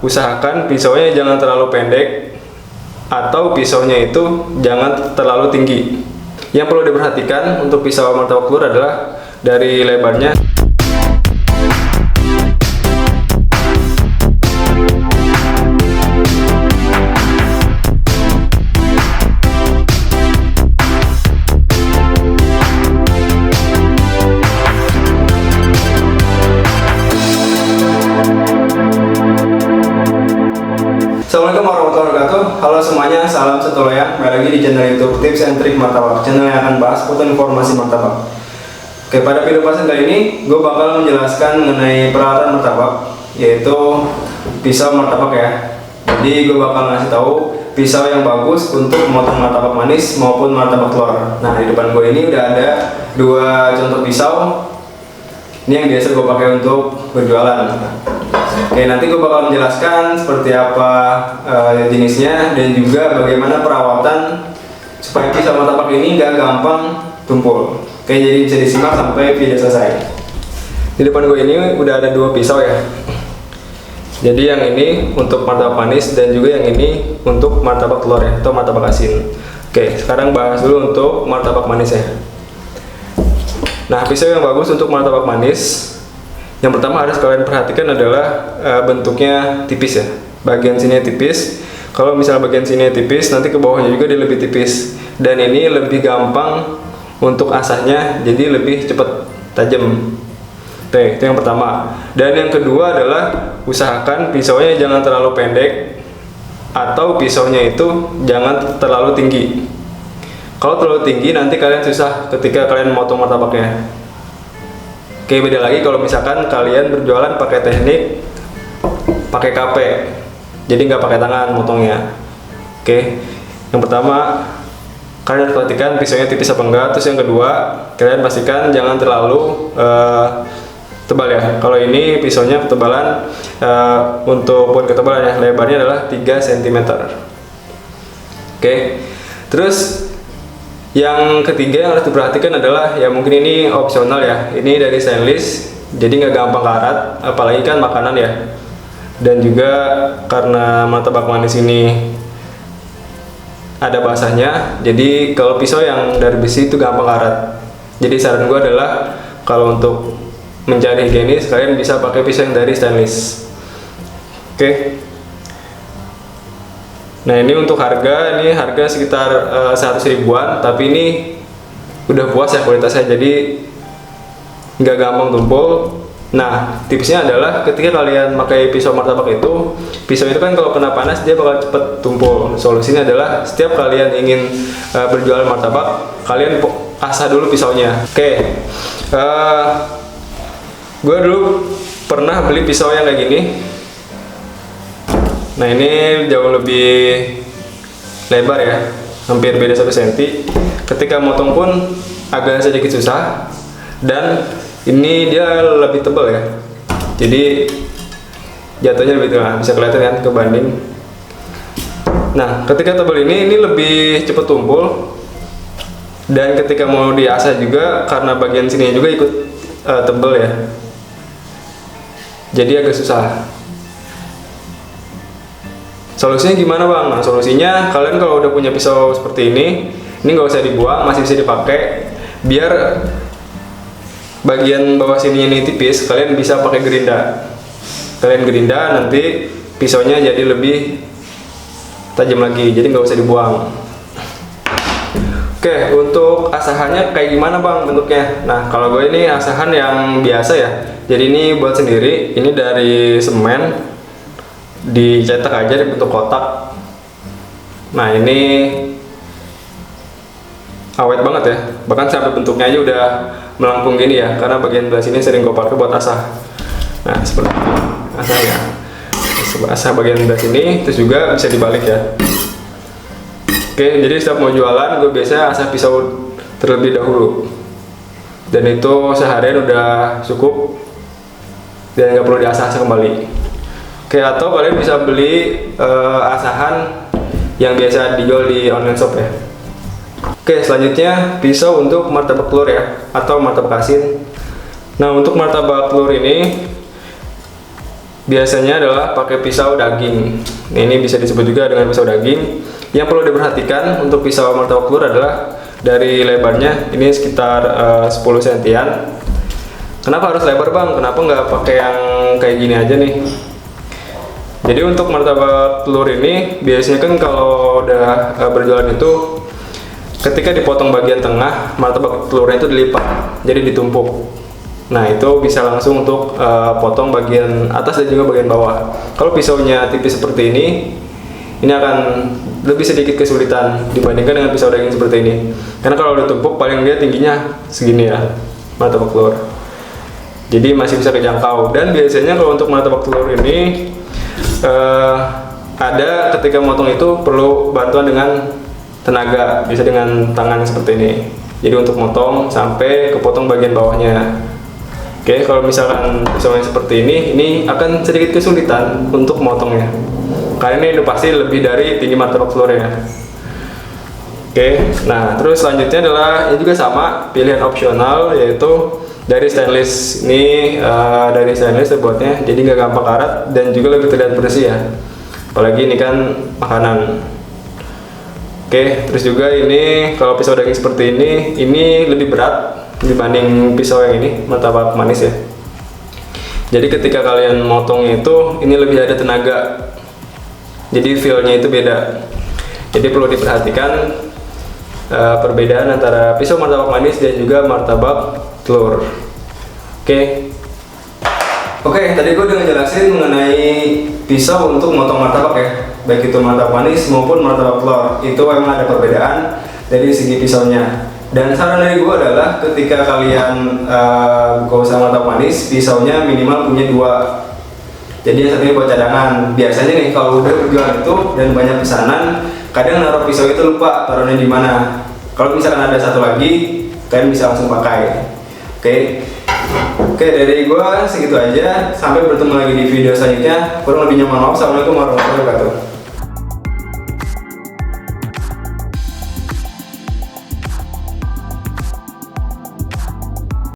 usahakan pisaunya jangan terlalu pendek atau pisaunya itu jangan terlalu tinggi. Yang perlu diperhatikan untuk pisau martabak telur adalah dari lebarnya. Assalamualaikum warahmatullahi wabarakatuh. Halo semuanya, salam satu loyang. Kembali lagi di channel YouTube Tips and Trik Martabak, channel yang akan bahas seputar informasi martabak. Oke, pada video pasang kali ini gue bakal menjelaskan mengenai peralatan martabak, yaitu pisau martabak ya. Jadi gue bakal ngasih tahu pisau yang bagus untuk memotong martabak manis maupun martabak telur. Nah, di depan gue ini udah ada dua contoh pisau. Ini yang biasa gue pakai untuk berjualan. Oke, nanti gue bakal menjelaskan seperti apa jenisnya dan juga bagaimana perawatan supaya pisau martabak ini nggak gampang tumpul. Oke, jadi bisa disimak sampai video selesai. Di depan gue ini udah ada dua pisau ya. Jadi yang ini untuk martabak manis dan juga yang ini untuk martabak telur ya, atau martabak asin. Oke, sekarang bahas dulu untuk martabak manis ya. Nah, pisau yang bagus untuk martabak manis, yang pertama harus kalian perhatikan adalah bentuknya tipis ya. Bagian sini tipis. Kalau misalnya bagian sini tipis, nanti ke bawahnya juga dia lebih tipis. Dan ini lebih gampang untuk asahnya, jadi lebih cepat tajam. Oke, itu yang pertama. Dan yang kedua adalah usahakan pisaunya jangan terlalu pendek atau pisaunya itu jangan terlalu tinggi. Kalau terlalu tinggi nanti kalian susah ketika kalian motong martabaknya. Oke, beda lagi kalau misalkan kalian berjualan pakai teknik pakai KP, jadi nggak pakai tangan motongnya. Oke, yang pertama kalian harus perhatikan pisaunya tipis apa enggak. Terus yang kedua, kalian pastikan jangan terlalu tebal ya. Kalau ini pisaunya ketebalan untuk ketebalan ya, lebarnya adalah 3 cm. Oke, terus yang ketiga yang harus diperhatikan adalah ya, mungkin ini opsional ya, ini dari stainless jadi nggak gampang karat, apalagi kan makanan ya. Dan juga karena martabak manis ini ada basahnya, jadi kalau pisau yang dari besi itu gampang karat. Jadi saran gue adalah kalau untuk mencari higienis kalian bisa pakai pisau yang dari stainless. Oke. Nah, ini untuk harga, ini harga sekitar 100 ribuan, tapi ini udah puas ya kualitasnya, jadi nggak gampang tumpul. Nah, tipsnya adalah ketika kalian pakai pisau martabak itu, pisau itu kan kalau kena panas dia bakal cepet tumpul. Solusinya adalah setiap kalian ingin berjualan martabak, kalian asah dulu pisaunya. Oke, gue dulu pernah beli pisau yang kayak gini. Nah, ini jauh lebih lebar ya, hampir beda 1 cm. Ketika motong pun agak sedikit susah, dan ini dia lebih tebal ya, jadi jatuhnya lebih tebal, bisa kelihatan kan kebanding. Nah, ketika tebal ini lebih cepat tumpul, dan ketika mau diasah juga karena bagian sini juga ikut tebal ya, jadi agak susah. Solusinya gimana bang? Nah, solusinya kalian kalau udah punya pisau seperti ini nggak usah dibuang, masih bisa dipakai. Biar bagian bawah sini ini tipis, kalian bisa pakai gerinda. Kalian gerinda, nanti pisaunya jadi lebih tajam lagi, jadi nggak usah dibuang. Oke, untuk asahannya kayak gimana bang bentuknya? Nah, kalau gue ini asahan yang biasa ya. Jadi ini buat sendiri, ini dari semen, dicetak aja di bentuk kotak. Nah, ini awet banget ya, bahkan sampai bentuknya aja udah melengkung gini ya, karena bagian belah sini sering gue pakai buat asah. Nah, seperti ini asahnya, asah bagian belah sini, terus juga bisa dibalik ya. Oke, jadi setiap mau jualan gue biasanya asah pisau terlebih dahulu, dan itu seharian udah cukup dan nggak perlu diasah kembali. Oke, atau kalian bisa beli asahan yang biasa dijual di online shop ya. Oke, selanjutnya pisau untuk martabak telur ya, atau martabak asin. Nah, untuk martabak telur ini biasanya adalah pakai pisau daging. Nah, ini bisa disebut juga dengan pisau daging. Yang perlu diperhatikan untuk pisau martabak telur adalah dari lebarnya ini sekitar 10 sentian. Kenapa harus lebar bang? Kenapa nggak pakai yang kayak gini aja nih? Jadi untuk martabak telur ini biasanya kan kalau udah berjualan itu, ketika dipotong bagian tengah, martabak telurnya itu dilipat, jadi ditumpuk. Nah itu bisa langsung untuk potong bagian atas dan juga bagian bawah. Kalau pisaunya tipis seperti ini akan lebih sedikit kesulitan dibandingkan dengan pisau daging seperti ini. Karena kalau ditumpuk paling dia tingginya segini ya, martabak telur. Jadi masih bisa dijangkau. Dan biasanya kalau untuk martabak telur ini ada ketika motong itu perlu bantuan dengan tenaga, bisa dengan tangan seperti ini. Jadi untuk motong sampai kepotong bagian bawahnya. Oke, kalau misalkan pisaunya seperti ini akan sedikit kesulitan untuk motongnya. Karena ini udah pasti lebih dari tinggi martabak telurnya. Oke, nah terus selanjutnya adalah ini juga sama, pilihan opsional yaitu dari stainless. Ini dari stainless terbuatnya, jadi nggak gampang karat dan juga lebih terlihat bersih ya. Apalagi ini kan makanan. Oke, terus juga ini kalau pisau daging seperti ini lebih berat dibanding pisau yang ini, martabak manis ya. Jadi ketika kalian motong itu, ini lebih ada tenaga. Jadi feel-nya itu beda. Jadi perlu diperhatikan perbedaan antara pisau martabak manis dan juga martabak telur. Oke, tadi gue udah ngejelasin mengenai pisau untuk motong martabak ya. Baik itu martabak manis maupun martabak telur. Itu memang ada perbedaan dari segi pisaunya. Dan saran dari gue adalah ketika kalian buka usaha martabak manis, pisaunya minimal punya 2. Jadi yang satunya buat cadangan. Biasanya nih kalau udah berjualan itu dan banyak pesanan, kadang naruh pisau itu lupa taruhnya di mana. Kalau misalkan ada satu lagi, kalian bisa langsung pakai. Oke, dari gue segitu aja. Sampai bertemu lagi di video selanjutnya. Kurang lebihnya mohon maaf. Assalamualaikum warahmatullahi wabarakatuh.